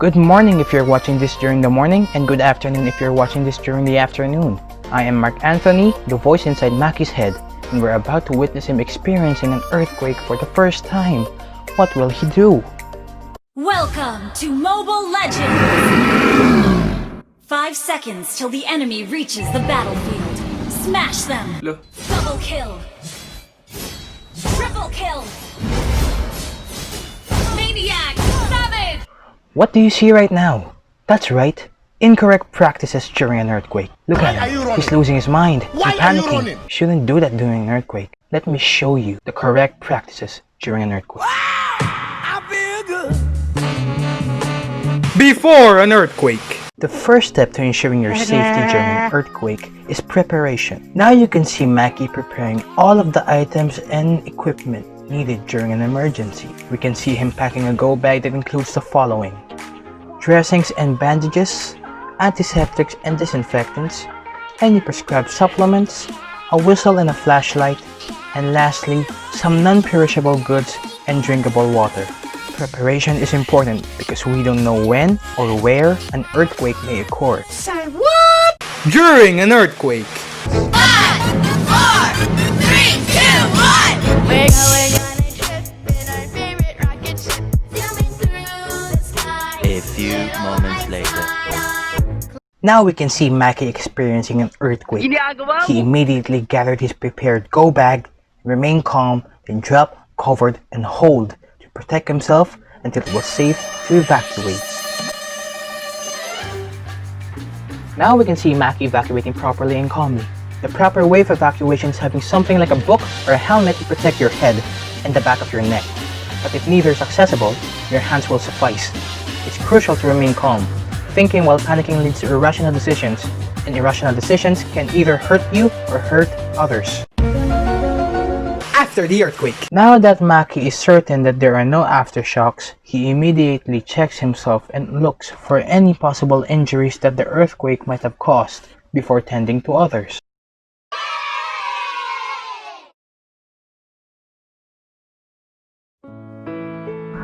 Good morning if you're watching this during the morning, and good afternoon if you're watching this during the afternoon. I am Mark Anthony, the voice inside Maki's head, and we're about to witness him experiencing an earthquake for the first time. What will he do? Welcome to Mobile Legends! 5 seconds till the enemy reaches the battlefield. Smash them! Double kill! Triple kill! Maniac! Savage! What do you see right now? That's right, incorrect practices during an earthquake. Look at him, he's losing his mind. He's panicking. Shouldn't do that during an earthquake. Let me show you the correct practices during an earthquake. I feel good. Before an earthquake. The first step to ensuring your safety during an earthquake is preparation. Now you can see Maki preparing all of the items and equipment needed during an emergency. We can see him packing a go bag that includes the following: dressings and bandages, antiseptics and disinfectants, any prescribed supplements, a whistle and a flashlight, and lastly, some non-perishable goods and drinkable water. Preparation is important because we don't know when or where an earthquake may occur. Say what? During an earthquake. 5, 4, 3, 2, 1. We're going on a trip in our favorite rocket ship, zooming through the sky. A few moments later. Now we can see Maki experiencing an earthquake. He immediately gathered his prepared go bag, remained calm, then dropped, covered, and hold to protect himself until it was safe to evacuate. Now we can see Maki evacuating properly and calmly. The proper way of evacuation is having something like a book or a helmet to protect your head and the back of your neck. But if neither is accessible, your hands will suffice. It's crucial to remain calm. Thinking while panicking leads to irrational decisions, and irrational decisions can either hurt you or hurt others. After the earthquake. Now that Maki is certain that there are no aftershocks, he immediately checks himself and looks for any possible injuries that the earthquake might have caused before tending to others.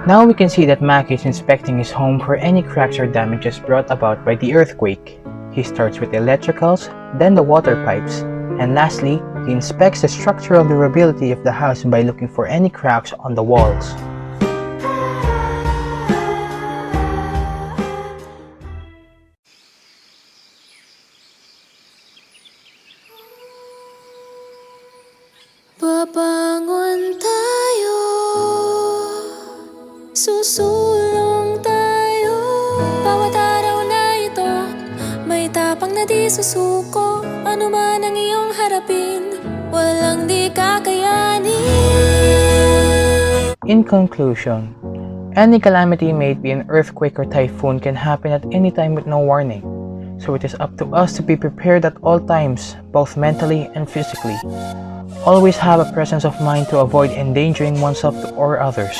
Now we can see that Maki is inspecting his home for any cracks or damages brought about by the earthquake. He starts with the electricals, then the water pipes, and lastly, he inspects the structural durability of the house by looking for any cracks on the walls. Babangon tayo, susulong tayo. Bawat araw na ito, may tapang na di susuko. Ano man ang iyong harapin, walang di kakayanin. In conclusion, any calamity, may it be an earthquake or typhoon, can happen at any time with no warning. So it is up to us to be prepared at all times, both mentally and physically. Always have a presence of mind to avoid endangering oneself or others.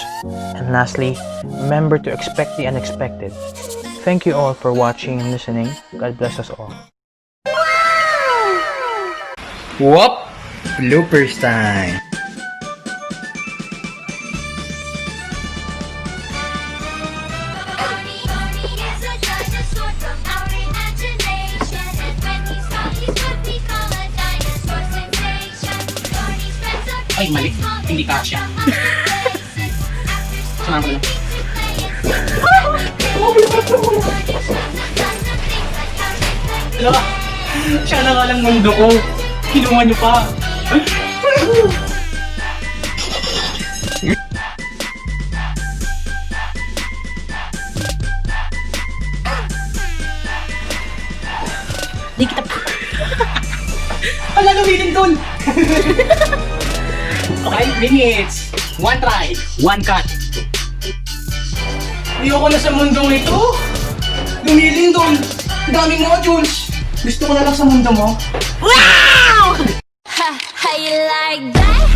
And lastly, remember to expect the unexpected. Thank you all for watching and listening. God bless us all. Whoop! Bloopers time! Ay, mali. Hindi kasya. Samahan ko lang. Hala! Siya na nga lang mundo ko. Kinuha niyo pa. Di kita pa. Wala gamitin dun. 5 minutes, 1 try, 1 cut. Ayoko na sa mundong ito. Gumiling doon. Daming modules. Gusto ko na lang sa mundo mo. Wow! Ha, how you like that?